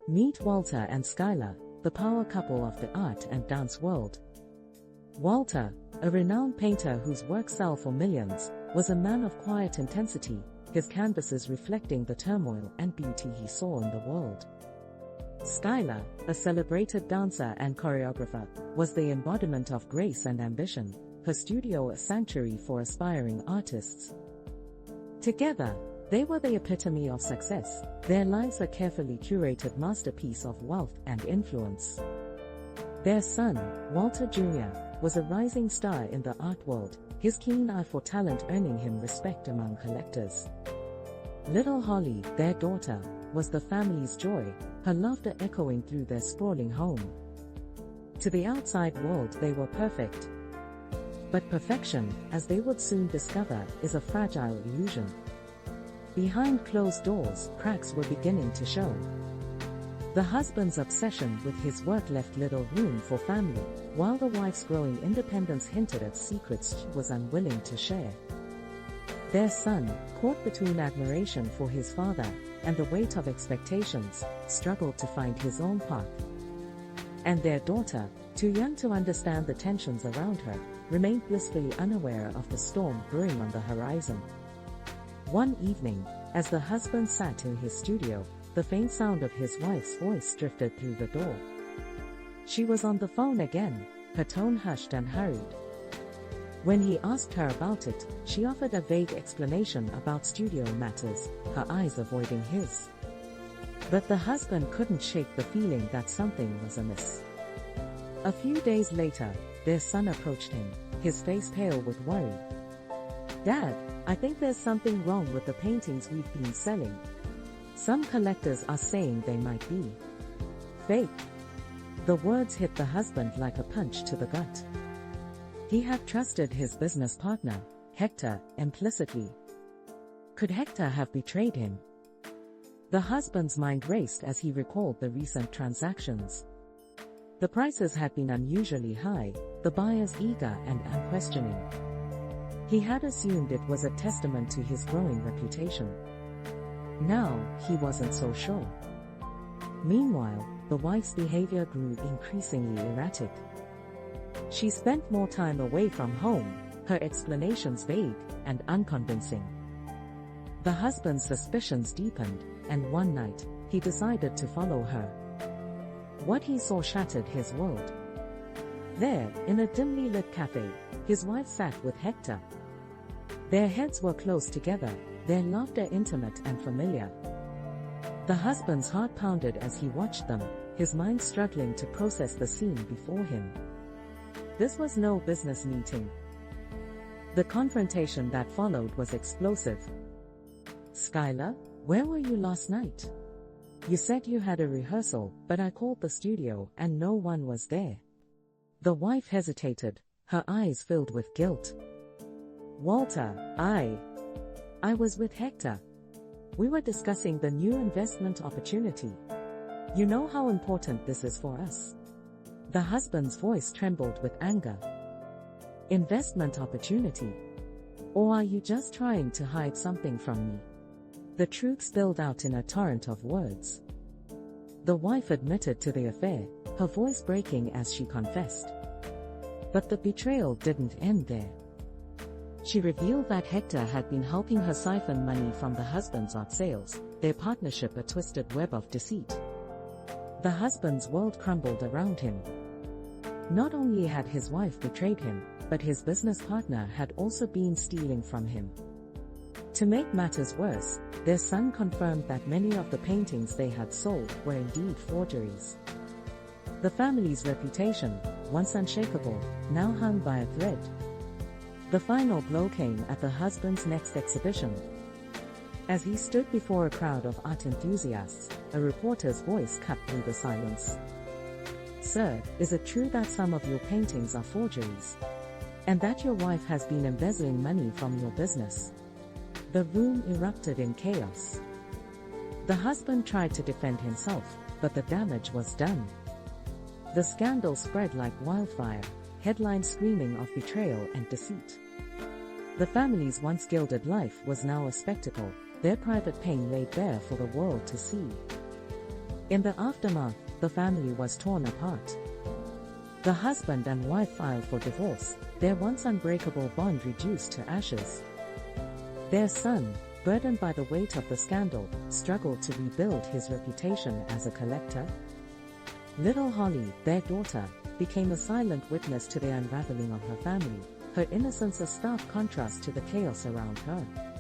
Meet Walter and Skylar, the power couple of the art and dance world. Walter, a renowned painter whose works sell for millions, was a man of quiet intensity, his canvases reflecting the turmoil and beauty he saw in the world. Skylar, a celebrated dancer and choreographer, was the embodiment of grace and ambition, her studio a sanctuary for aspiring artists. Together, they were the epitome of success, their lives a carefully curated masterpiece of wealth and influence. Their son, Walter Jr., was a rising star in the art world, his keen eye for talent earning him respect among collectors. Little Holly, their daughter, was the family's joy, her laughter echoing through their sprawling home. To the outside world they were perfect. But perfection, as they would soon discover, is a fragile illusion. Behind closed doors, cracks were beginning to show. The husband's obsession with his work left little room for family, while the wife's growing independence hinted at secrets she was unwilling to share. Their son, caught between admiration for his father and the weight of expectations, struggled to find his own path. And their daughter, too young to understand the tensions around her, remained blissfully unaware of the storm brewing on the horizon. One evening, as the husband sat in his studio, the faint sound of his wife's voice drifted through the door. She was on the phone again, her tone hushed and hurried. When he asked her about it, she offered a vague explanation about studio matters, her eyes avoiding his. But the husband couldn't shake the feeling that something was amiss. A few days later, their son approached him, his face pale with worry. "Dad, I think there's something wrong with the paintings we've been selling. Some collectors are saying they might be fake." The words hit the husband like a punch to the gut. He had trusted his business partner, Hector, implicitly. Could Hector have betrayed him? The husband's mind raced as he recalled the recent transactions. The prices had been unusually high, the buyers eager and unquestioning. He had assumed it was a testament to his growing reputation. Now, he wasn't so sure. Meanwhile, the wife's behavior grew increasingly erratic. She spent more time away from home, her explanations vague and unconvincing. The husband's suspicions deepened, and one night, he decided to follow her. What he saw shattered his world. There, in a dimly lit cafe, his wife sat with Hector. Their heads were close together, their laughter intimate and familiar. The husband's heart pounded as he watched them, his mind struggling to process the scene before him. This was no business meeting. The confrontation that followed was explosive. "Skylar, where were you last night? You said you had a rehearsal, but I called the studio and no one was there." The wife hesitated, her eyes filled with guilt. "Walter, I was with Hector. We were discussing the new investment opportunity. You know how important this is for us." The husband's voice trembled with anger. "Investment opportunity? Or are you just trying to hide something from me?" The truth spilled out in a torrent of words. The wife admitted to the affair, her voice breaking as she confessed. But the betrayal didn't end there. She revealed that Hector had been helping her siphon money from the husband's art sales, their partnership a twisted web of deceit. The husband's world crumbled around him. Not only had his wife betrayed him, but his business partner had also been stealing from him. To make matters worse, their son confirmed that many of the paintings they had sold were indeed forgeries. The family's reputation, once unshakable, now hung by a thread. The final blow came at the husband's next exhibition. As he stood before a crowd of art enthusiasts, a reporter's voice cut through the silence. "Sir, is it true that some of your paintings are forgeries? And that your wife has been embezzling money from your business?" The room erupted in chaos. The husband tried to defend himself, but the damage was done. The scandal spread like wildfire, headlines screaming of betrayal and deceit. The family's once gilded life was now a spectacle, their private pain laid bare for the world to see. In the aftermath, the family was torn apart. The husband and wife filed for divorce, their once unbreakable bond reduced to ashes. Their son, burdened by the weight of the scandal, struggled to rebuild his reputation as a collector. Little Holly, their daughter, became a silent witness to the unraveling of her family, her innocence a stark contrast to the chaos around her.